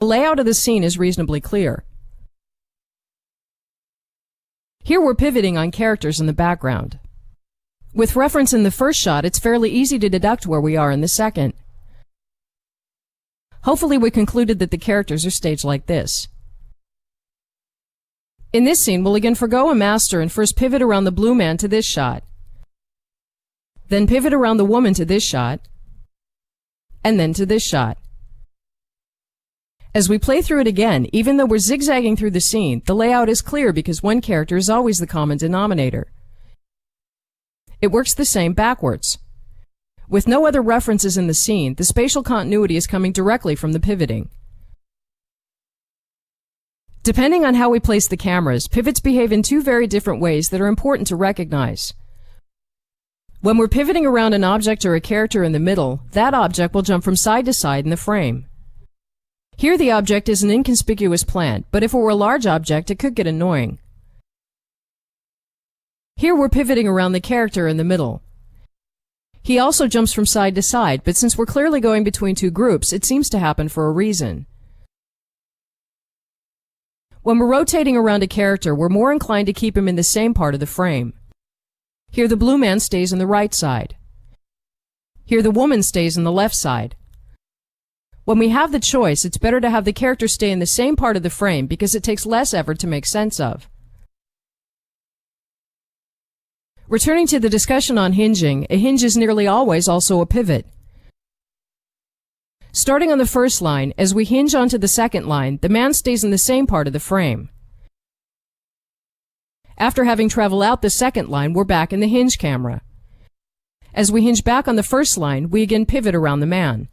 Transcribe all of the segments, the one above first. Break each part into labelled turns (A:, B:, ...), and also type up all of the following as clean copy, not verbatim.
A: the layout of the scene is reasonably clear. Here we're pivoting on characters in the background. With reference in the first shot, it's fairly easy to deduct where we are in the second. Hopefully we concluded that the characters are staged like this. In this scene, we'll again forgo a master and first pivot around the blue man to this shot. Then pivot around the woman to this shot, and then to this shot. As we play through it again, even though we're zigzagging through the scene, the layout is clear because one character is always the common denominator. It works the same backwards. With no other references in the scene, the spatial continuity is coming directly from the pivoting. Depending on how we place the cameras, pivots behave in two very different ways that are important to recognize. When we're pivoting around an object or a character in the middle, that object will jump from side to side in the frame. Here the object is an inconspicuous plant, but if it were a large object, it could get annoying. Here we're pivoting around the character in the middle. He also jumps from side to side, but since we're clearly going between two groups, it seems to happen for a reason. When we're rotating around a character, we're more inclined to keep him in the same part of the frame. Here the blue man stays on the right side. Here the woman stays on the left side. When we have the choice, it's better to have the character stay in the same part of the frame because it takes less effort to make sense of. Returning to the discussion on hinging, a hinge is nearly always also a pivot. Starting on the first line, as we hinge onto the second line, the man stays in the same part of the frame. After having traveled out the second line, we're back in the hinge camera. As we hinge back on the first line, we again pivot around the man.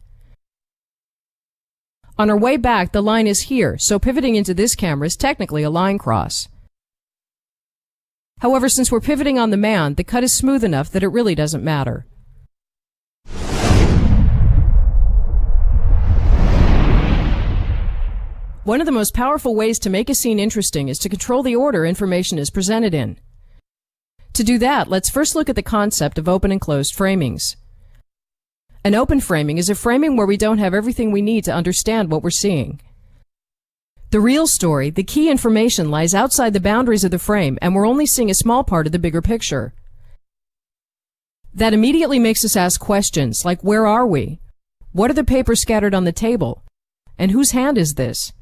A: On our way back, the line is here, so pivoting into this camera is technically a line cross. However, since we're pivoting on the man, the cut is smooth enough that it really doesn't matter. One of the most powerful ways to make a scene interesting is to control the order information is presented in. To do that, let's first look at the concept of open and closed framings. An open framing is a framing where we don't have everything we need to understand what we're seeing. The real story, the key information, lies outside the boundaries of the frame, and we're only seeing a small part of the bigger picture. That immediately makes us ask questions like, where are we? What are the papers scattered on the table? And whose hand is this?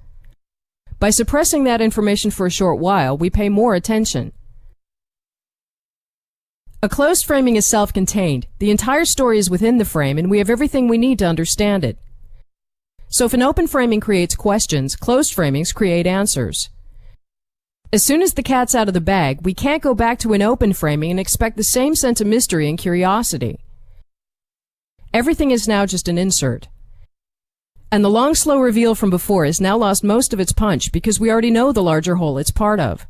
A: By suppressing that information for a short while, we pay more attention. A closed framing is self-contained. The entire story is within the frame, and we have everything we need to understand it. So if an open framing creates questions, closed framings create answers. As soon as the cat's out of the bag, we can't go back to an open framing and expect the same sense of mystery and curiosity. Everything is now just an insert. And the long, slow reveal from before has now lost most of its punch because we already know the larger whole it's part of.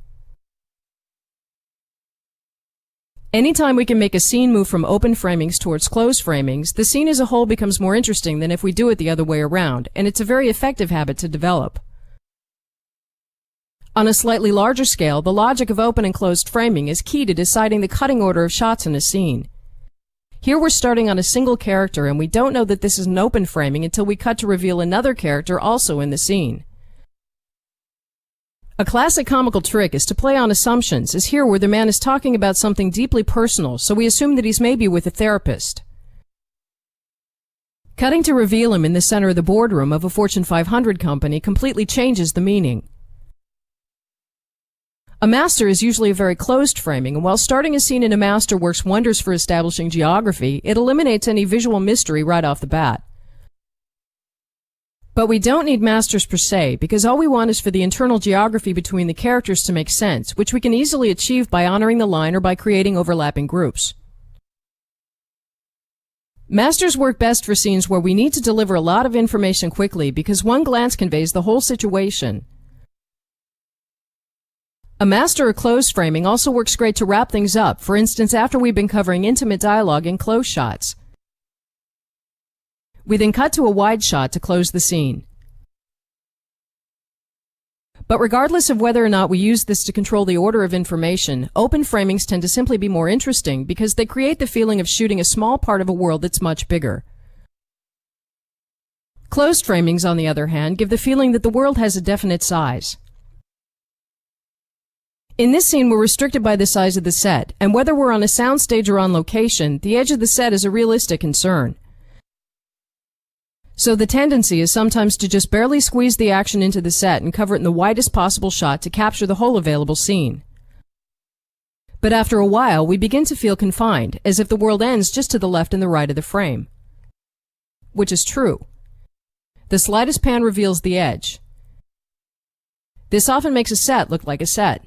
A: Anytime we can make a scene move from open framings towards closed framings, the scene as a whole becomes more interesting than if we do it the other way around, and it's a very effective habit to develop. On a slightly larger scale, the logic of open and closed framing is key to deciding the cutting order of shots in a scene. Here we're starting on a single character, and we don't know that this is an open framing until we cut to reveal another character also in the scene. A classic comical trick is to play on assumptions, as here where the man is talking about something deeply personal, so we assume that he's maybe with a therapist. Cutting to reveal him in the center of the boardroom of a Fortune 500 company completely changes the meaning. A master is usually a very closed framing, and while starting a scene in a master works wonders for establishing geography, it eliminates any visual mystery right off the bat. But we don't need masters per se, because all we want is for the internal geography between the characters to make sense, which we can easily achieve by honoring the line or by creating overlapping groups. Masters work best for scenes where we need to deliver a lot of information quickly because one glance conveys the whole situation. A master or closed framing also works great to wrap things up, for instance after we've been covering intimate dialogue in close shots. We then cut to a wide shot to close the scene. But regardless of whether or not we use this to control the order of information, open framings tend to simply be more interesting because they create the feeling of shooting a small part of a world that's much bigger. Closed framings, on the other hand, give the feeling that the world has a definite size. In this scene, we're restricted by the size of the set, and whether we're on a soundstage or on location, the edge of the set is a realistic concern. So the tendency is sometimes to just barely squeeze the action into the set and cover it in the widest possible shot to capture the whole available scene. But after a while, we begin to feel confined, as if the world ends just to the left and the right of the frame. Which is true. The slightest pan reveals the edge. This often makes a set look like a set.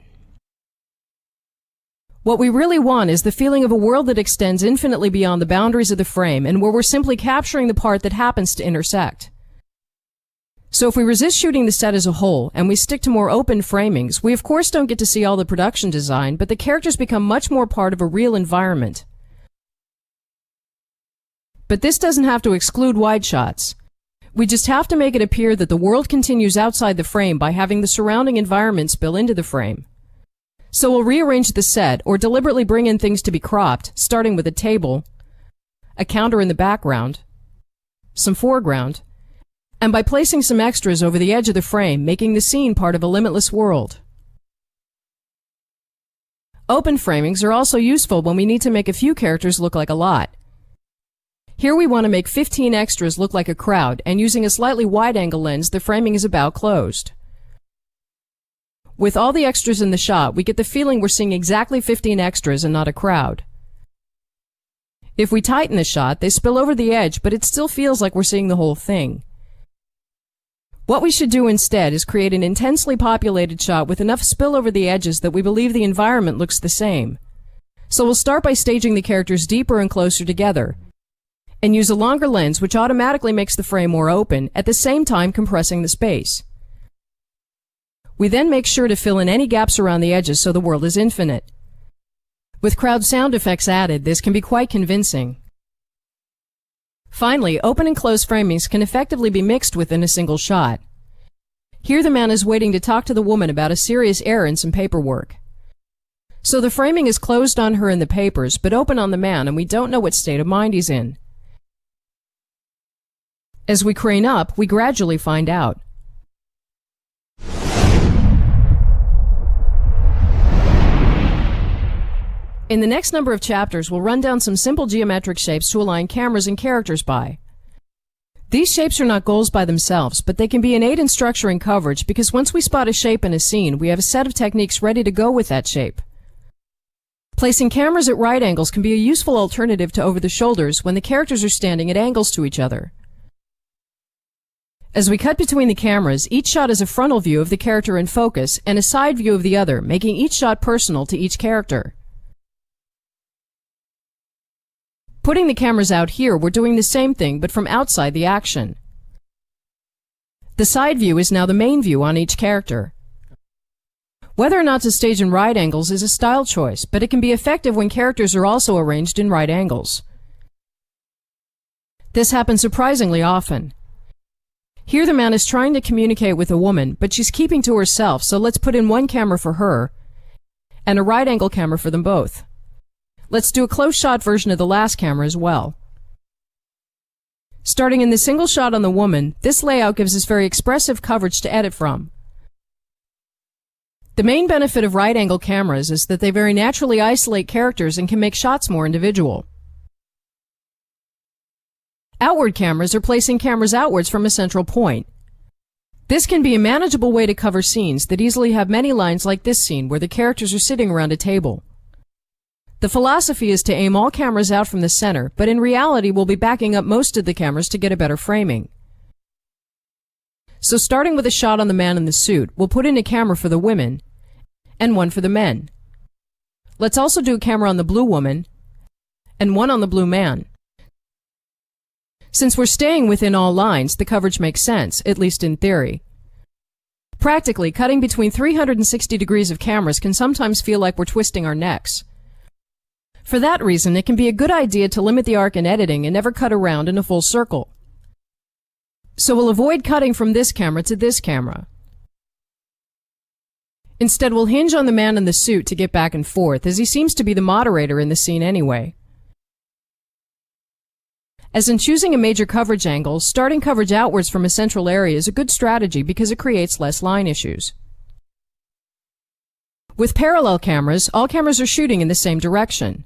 A: What we really want is the feeling of a world that extends infinitely beyond the boundaries of the frame and where we're simply capturing the part that happens to intersect. So if we resist shooting the set as a whole and we stick to more open framings, we of course don't get to see all the production design, but the characters become much more part of a real environment. But this doesn't have to exclude wide shots. We just have to make it appear that the world continues outside the frame by having the surrounding environment spill into the frame. So we'll rearrange the set or deliberately bring in things to be cropped, starting with a table, a counter in the background, some foreground, and by placing some extras over the edge of the frame, making the scene part of a limitless world. Open framings are also useful when we need to make a few characters look like a lot. Here we want to make 15 extras look like a crowd, and using a slightly wide-angle lens, the framing is about closed. With all the extras in the shot, we get the feeling we're seeing exactly 15 extras and not a crowd. If we tighten the shot, they spill over the edge, but it still feels like we're seeing the whole thing. What we should do instead is create an intensely populated shot with enough spill over the edges that we believe the environment looks the same. So we'll start by staging the characters deeper and closer together, and use a longer lens which automatically makes the frame more open, at the same time compressing the space. We then make sure to fill in any gaps around the edges so the world is infinite. With crowd sound effects added, this can be quite convincing. Finally, open and closed framings can effectively be mixed within a single shot. Here the man is waiting to talk to the woman about a serious error in some paperwork. So the framing is closed on her in the papers, but open on the man, and we don't know what state of mind he's in. As we crane up, we gradually find out. In the next number of chapters, we'll run down some simple geometric shapes to align cameras and characters by. These shapes are not goals by themselves, but they can be an aid in structuring coverage because once we spot a shape in a scene, we have a set of techniques ready to go with that shape. Placing cameras at right angles can be a useful alternative to over the shoulders when the characters are standing at angles to each other. As we cut between the cameras, each shot is a frontal view of the character in focus and a side view of the other, making each shot personal to each character. Putting the cameras out here, we're doing the same thing, but from outside the action. The side view is now the main view on each character. Whether or not to stage in right angles is a style choice, but it can be effective when characters are also arranged in right angles. This happens surprisingly often. Here the man is trying to communicate with a woman, but she's keeping to herself, so let's put in one camera for her and a right angle camera for them both. Let's do a close shot version of the last camera as well. Starting in the single shot on the woman, this layout gives us very expressive coverage to edit from. The main benefit of right angle cameras is that they very naturally isolate characters and can make shots more individual. Outward cameras are placing cameras outwards from a central point. This can be a manageable way to cover scenes that easily have many lines like this scene where the characters are sitting around a table. The philosophy is to aim all cameras out from the center, but in reality we'll be backing up most of the cameras to get a better framing. So starting with a shot on the man in the suit, we'll put in a camera for the women and one for the men. Let's also do a camera on the blue woman and one on the blue man. Since we're staying within all lines, the coverage makes sense, at least in theory. Practically, cutting between 360 degrees of cameras can sometimes feel like we're twisting our necks. For that reason, it can be a good idea to limit the arc in editing and never cut around in a full circle. So we'll avoid cutting from this camera to this camera. Instead, we'll hinge on the man in the suit to get back and forth, as he seems to be the moderator in the scene anyway. As in choosing a major coverage angle, starting coverage outwards from a central area is a good strategy because it creates less line issues. With parallel cameras, all cameras are shooting in the same direction.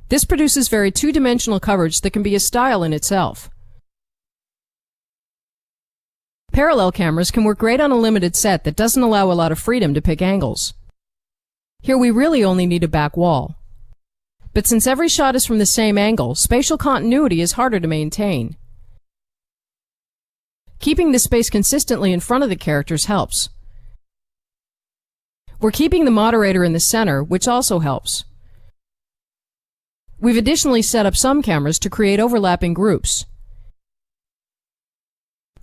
A: This produces very two-dimensional coverage that can be a style in itself. Parallel cameras can work great on a limited set that doesn't allow a lot of freedom to pick angles. Here we really only need a back wall. But since every shot is from the same angle, spatial continuity is harder to maintain. Keeping the space consistently in front of the characters helps. We're keeping the moderator in the center, which also helps. We've additionally set up some cameras to create overlapping groups.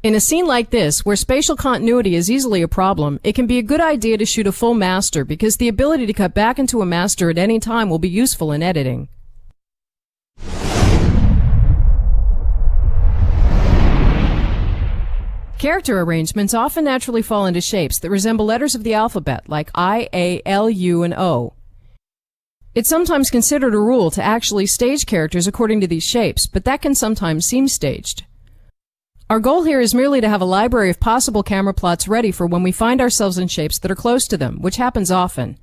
A: In a scene like this, where spatial continuity is easily a problem, it can be a good idea to shoot a full master because the ability to cut back into a master at any time will be useful in editing. Character arrangements often naturally fall into shapes that resemble letters of the alphabet, like I, A, L, U, and O. It's sometimes considered a rule to actually stage characters according to these shapes, but that can sometimes seem staged. Our goal here is merely to have a library of possible camera plots ready for when we find ourselves in shapes that are close to them, which happens often.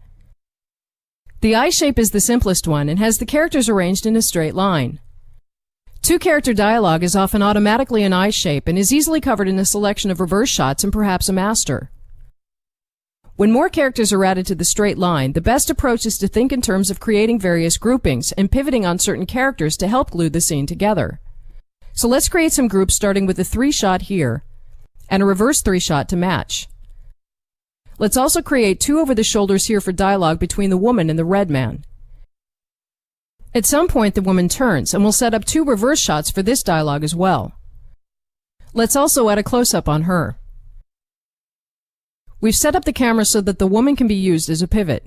A: The I shape is the simplest one and has the characters arranged in a straight line. Two-character dialogue is often automatically an I shape and is easily covered in a selection of reverse shots and perhaps a master. When more characters are added to the straight line, the best approach is to think in terms of creating various groupings and pivoting on certain characters to help glue the scene together. So let's create some groups starting with a 3-shot here and a reverse 3-shot to match. Let's also create 2 over the shoulders here for dialogue between the woman and the red man. At some point the woman turns and we'll set up 2 reverse shots for this dialogue as well. Let's also add a close-up on her. We've set up the camera so that the woman can be used as a pivot.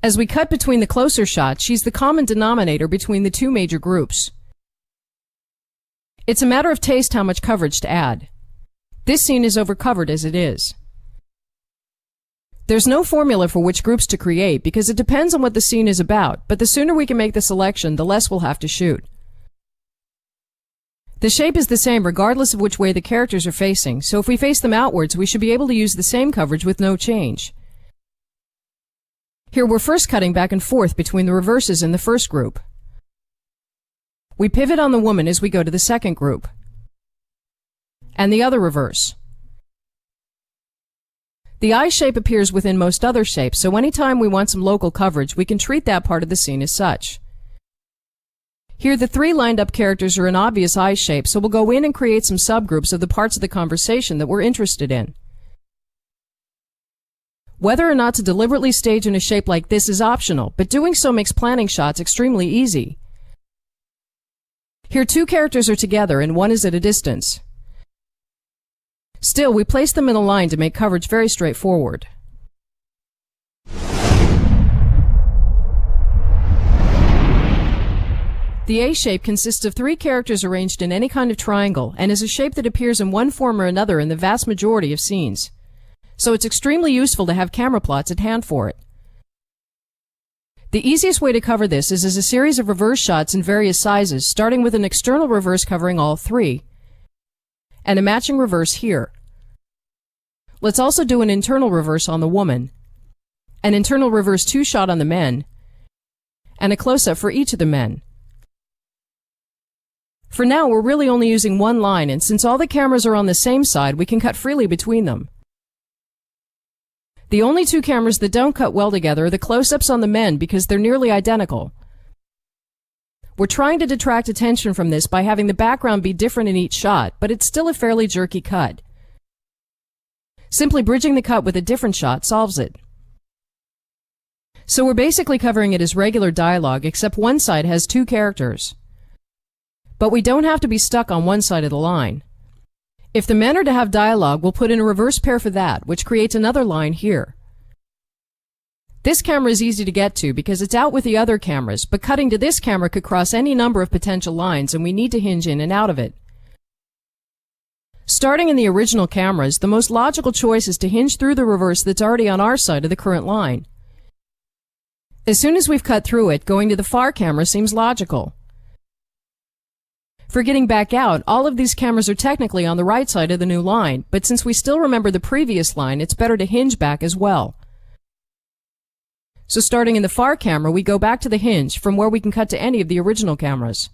A: As we cut between the closer shots, she's the common denominator between the 2 major groups. It's a matter of taste how much coverage to add. This scene is overcovered as it is. There's no formula for which groups to create because it depends on what the scene is about, but the sooner we can make the selection, the less we'll have to shoot. The shape is the same regardless of which way the characters are facing, so if we face them outwards, we should be able to use the same coverage with no change. Here we're first cutting back and forth between the reverses in the first group. We pivot on the woman as we go to the second group, and the other reverse. The I shape appears within most other shapes, so anytime we want some local coverage, we can treat that part of the scene as such. Here the 3 lined up characters are an obvious I shape, so we'll go in and create some subgroups of the parts of the conversation that we're interested in. Whether or not to deliberately stage in a shape like this is optional, but doing so makes planning shots extremely easy. Here 2 characters are together and 1 is at a distance. Still, we place them in a line to make coverage very straightforward. The A shape consists of 3 characters arranged in any kind of triangle and is a shape that appears in one form or another in the vast majority of scenes. So it's extremely useful to have camera plots at hand for it. The easiest way to cover this is as a series of reverse shots in various sizes, starting with an external reverse covering all 3, and a matching reverse here. Let's also do an internal reverse on the woman, an internal reverse 2-shot on the men, and a close-up for each of the men. For now, we're really only using 1 line, and since all the cameras are on the same side, we can cut freely between them. The only 2 cameras that don't cut well together are the close-ups on the men because they're nearly identical. We're trying to detract attention from this by having the background be different in each shot, but it's still a fairly jerky cut. Simply bridging the cut with a different shot solves it. So we're basically covering it as regular dialogue, except one side has 2 characters. But we don't have to be stuck on one side of the line. If the men are to have dialogue, we'll put in a reverse pair for that, which creates another line here. This camera is easy to get to because it's out with the other cameras, but cutting to this camera could cross any number of potential lines and we need to hinge in and out of it. Starting in the original cameras, the most logical choice is to hinge through the reverse that's already on our side of the current line. As soon as we've cut through it, going to the far camera seems logical. For getting back out, all of these cameras are technically on the right side of the new line, but since we still remember the previous line, it's better to hinge back as well. So starting in the far camera, we go back to the hinge from where we can cut to any of the original cameras.